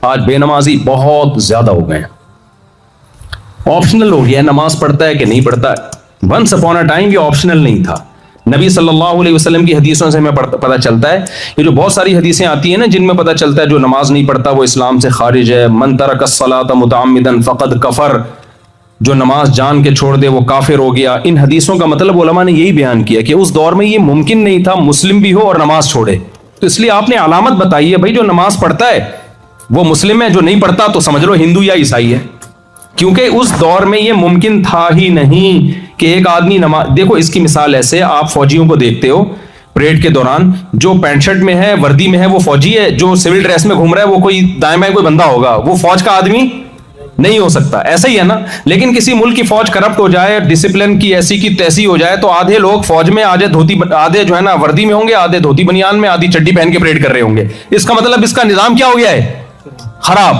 آج بے نمازی بہت زیادہ ہو گئے ہیں، آپشنل ہو گیا ہے نماز پڑھتا ہے کہ نہیں پڑھتا ہے۔ ونس اپون اے ٹائم یہ آپشنل نہیں تھا۔ نبی صلی اللہ علیہ وسلم کی حدیثوں سے ہمیں پتہ چلتا ہے، یہ جو بہت ساری حدیثیں آتی ہیں نا جن میں پتہ چلتا ہے جو نماز نہیں پڑھتا وہ اسلام سے خارج ہے، من ترک الصلاۃ متعمدا فقد کفر، جو نماز جان کے چھوڑ دے وہ کافر ہو گیا۔ ان حدیثوں کا مطلب علماء نے یہی بیان کیا کہ اس دور میں یہ ممکن نہیں تھا مسلم بھی ہو اور نماز چھوڑے، تو اس لیے آپ نے علامت بتائی ہے بھائی جو نماز پڑھتا ہے وہ مسلم ہے، جو نہیں پڑھتا تو سمجھ لو ہندو یا عیسائی ہے، کیونکہ اس دور میں یہ ممکن تھا ہی نہیں کہ ایک آدمی نماز، دیکھو اس کی مثال ایسے، آپ فوجیوں کو دیکھتے ہو پریڈ کے دوران، جو پینٹ شرٹ میں ہے وردی میں ہے وہ فوجی ہے، جو سول ڈریس میں گھوم رہا ہے وہ کوئی دائیں بائیں کوئی بندہ ہوگا، وہ فوج کا آدمی نہیں ہو سکتا، ایسا ہی ہے نا۔ لیکن کسی ملک کی فوج کرپٹ ہو جائے، ڈسپلن کی ایسی کی تیسی ہو جائے تو آدھے لوگ فوج میں آدھے جو ہے نا وردی میں ہوں گے، آدھے دھوتی بنیان میں، آدھی چڈی پہن کے پریڈ کر رہے ہوں گے، اس کا مطلب اس کا نظام کیا ہو گیا ہے؟ خراب۔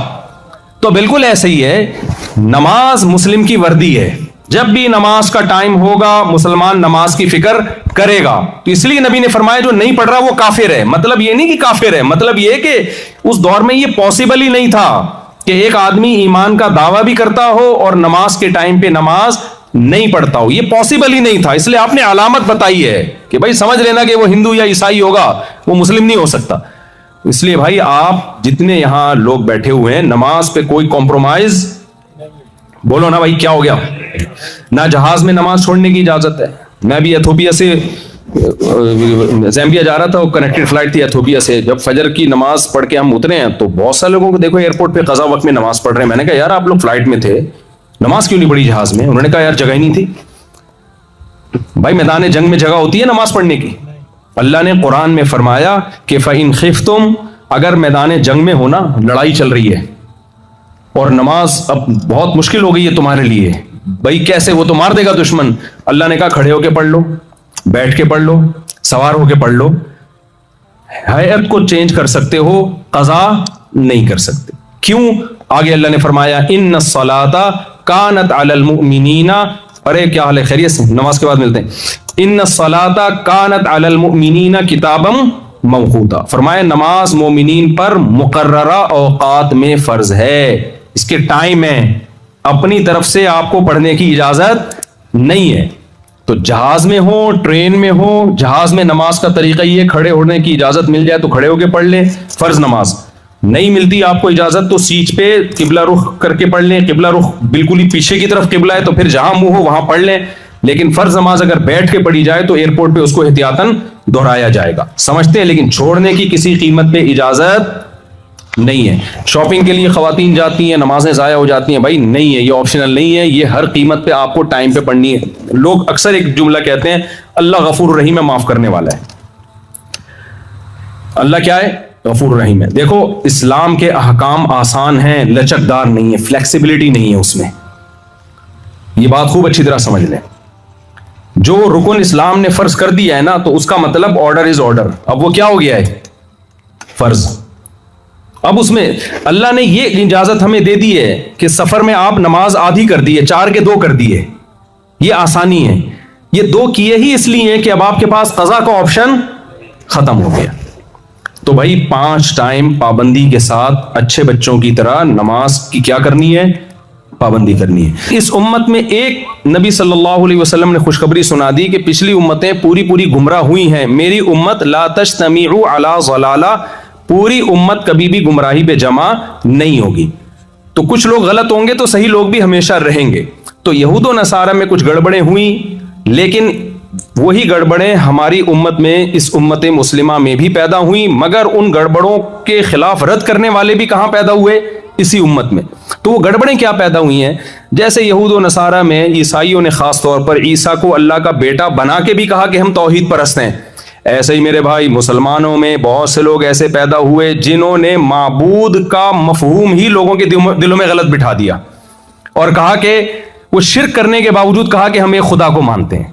تو بالکل ایسے ہی ہے، نماز مسلم کی وردی ہے، جب بھی نماز کا ٹائم ہوگا مسلمان نماز کی فکر کرے گا، تو اس لیے نبی نے فرمایا جو نہیں پڑھ رہا وہ کافر ہے۔ مطلب یہ نہیں کہ کافر ہے، مطلب یہ کہ اس دور میں یہ پاسبل ہی نہیں تھا کہ ایک آدمی ایمان کا دعویٰ بھی کرتا ہو اور نماز کے ٹائم پہ نماز نہیں پڑھتا ہو، یہ پاسبل ہی نہیں تھا۔ اس لیے آپ نے علامت بتائی ہے کہ بھائی سمجھ لینا کہ وہ ہندو یا عیسائی ہوگا، وہ مسلم نہیں ہو سکتا۔ اس لیے بھائی آپ جتنے یہاں لوگ بیٹھے ہوئے ہیں نماز پہ کوئی کمپرومائز، بولو نا بھائی کیا ہو گیا؟ نہ جہاز میں نماز چھوڑنے کی اجازت ہے۔ میں بھی ایتھوپیا سے زیمبیا جا رہا تھا، وہ کنیکٹڈ فلائٹ تھی ایتھوپیا سے، جب فجر کی نماز پڑھ کے ہم اترے ہیں تو بہت سارے لوگوں کو دیکھو ایئرپورٹ پہ قضا وقت میں نماز پڑھ رہے ہیں۔ میں نے کہا یار آپ لوگ فلائٹ میں تھے، نماز کیوں نہیں پڑھی جہاز میں؟ انہوں نے کہا یار جگہ ہی نہیں تھی۔ بھائی میدان جنگ میں جگہ ہوتی ہے نماز پڑھنے کی؟ اللہ نے قرآن میں فرمایا کہ فَإِنْ خِفْتُمْ، اگر میدان جنگ میں ہونا، لڑائی چل رہی ہے اور نماز اب بہت مشکل ہو گئی ہے تمہارے لیے، بھائی کیسے، وہ تو مار دے گا دشمن۔ اللہ نے کہا کھڑے ہو کے پڑھ لو، بیٹھ کے پڑھ لو، سوار ہو کے پڑھ لو، ہیئت کو چینج کر سکتے ہو، قضا نہیں کر سکتے۔ کیوں؟ آگے اللہ نے فرمایا ان الصلاۃ کانت علی المؤمنین، ارے کیا حال ہے، خیریت سے؟ نماز کے بعد ملتے ہیں۔ ان الصلاۃ کانت علی المؤمنین کتابا موقوتا، فرمایا نماز مومنین پر مقررہ اوقات میں فرض ہے، اس کے ٹائم ہے، اپنی طرف سے آپ کو پڑھنے کی اجازت نہیں ہے۔ تو جہاز میں ہو، ٹرین میں ہو، جہاز میں نماز کا طریقہ یہ کھڑے ہونے کی اجازت مل جائے تو کھڑے ہو کے پڑھ لیں فرض نماز، نہیں ملتی آپ کو اجازت تو سیٹ پہ قبلہ رخ کر کے پڑھ لیں، قبلہ رخ بالکل ہی پیچھے کی طرف قبلہ ہے تو پھر جہاں منہ ہو وہاں پڑھ لیں، لیکن فرض نماز اگر بیٹھ کے پڑھی جائے تو ایئرپورٹ پہ اس کو احتیاطاً دہرایا جائے گا، سمجھتے ہیں؟ لیکن چھوڑنے کی کسی قیمت پہ اجازت نہیں ہے۔ شاپنگ کے لیے خواتین جاتی ہیں، نمازیں ضائع ہو جاتی ہیں، بھائی نہیں ہے، یہ آپشنل نہیں ہے، یہ ہر قیمت پہ آپ کو ٹائم پہ پڑھنی ہے۔ لوگ اکثر ایک جملہ کہتے ہیں اللہ غفور رحیم ہے، معاف کرنے والا ہے۔ اللہ کیا ہے؟ غفور رحیم ہے۔ دیکھو اسلام کے احکام آسان ہیں، لچکدار نہیں ہے، فلیکسیبلٹی نہیں ہے اس میں، یہ بات خوب اچھی طرح سمجھ لیں۔ جو رکن اسلام نے فرض کر دیا ہے نا تو اس کا مطلب آرڈر از آرڈر، اب وہ کیا ہو گیا ہے؟ فرض۔ اب اس میں اللہ نے یہ اجازت ہمیں دے دی ہے کہ سفر میں آپ نماز آدھی کر دیے، 4 کے 2 کر دیے، یہ آسانی ہے۔ یہ 2 کیے ہی اس لیے کہ اب آپ کے پاس قضا کا آپشن ختم ہو گیا۔ تو بھائی 5 ٹائم پابندی کے ساتھ اچھے بچوں کی طرح نماز کی کیا کرنی ہے؟ پابندی کرنی ہے۔ اس امت میں ایک نبی صلی اللہ علیہ وسلم نے خوشخبری سنا دی کہ پچھلی امتیں پوری گمراہ ہوئی ہیں، میری امت لا تجتمع علی ضلالہ، پوری امت کبھی بھی گمراہی پہ جمع نہیں ہوگی۔ تو کچھ لوگ غلط ہوں گے تو صحیح لوگ بھی ہمیشہ رہیں گے۔ تو یہود و نصارہ میں کچھ گڑبڑیں ہوئیں، لیکن وہی گڑبڑیں ہماری امت میں، اس امت مسلمہ میں بھی پیدا ہوئیں، مگر ان گڑبڑوں کے خلاف رد کرنے والے بھی کہاں پیدا ہوئے؟ اسی امت میں۔ تو وہ گڑبڑیں کیا پیدا ہوئی ہیں؟ جیسے یہود و نصارہ میں عیسائیوں نے خاص طور پر عیسیٰ کو اللہ کا بیٹا بنا کے بھی کہا کہ ہم توحید پرست ہیں۔ ایسے ہی میرے بھائی مسلمانوں میں بہت سے لوگ ایسے پیدا ہوئے جنہوں نے معبود کا مفہوم ہی لوگوں کے دلوں میں غلط بٹھا دیا اور کہا کہ وہ شرک کرنے کے باوجود کہا کہ ہم ایک خدا کو مانتے ہیں۔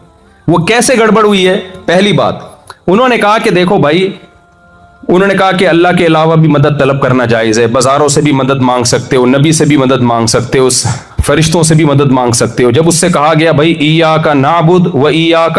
وہ کیسے گڑبڑ ہوئی ہے؟ پہلی بات انہوں نے کہا کہ دیکھو بھائی، انہوں نے کہا کہ اللہ کے علاوہ بھی مدد طلب کرنا جائز ہے، بازاروں سے بھی مدد مانگ سکتے ہو، نبی سے بھی مدد مانگ سکتے ہو، فرشتوں سے بھی مدد مانگ سکتے ہو۔ جب اس سے کہا گیا بھائی ایاک نعبد و ایاک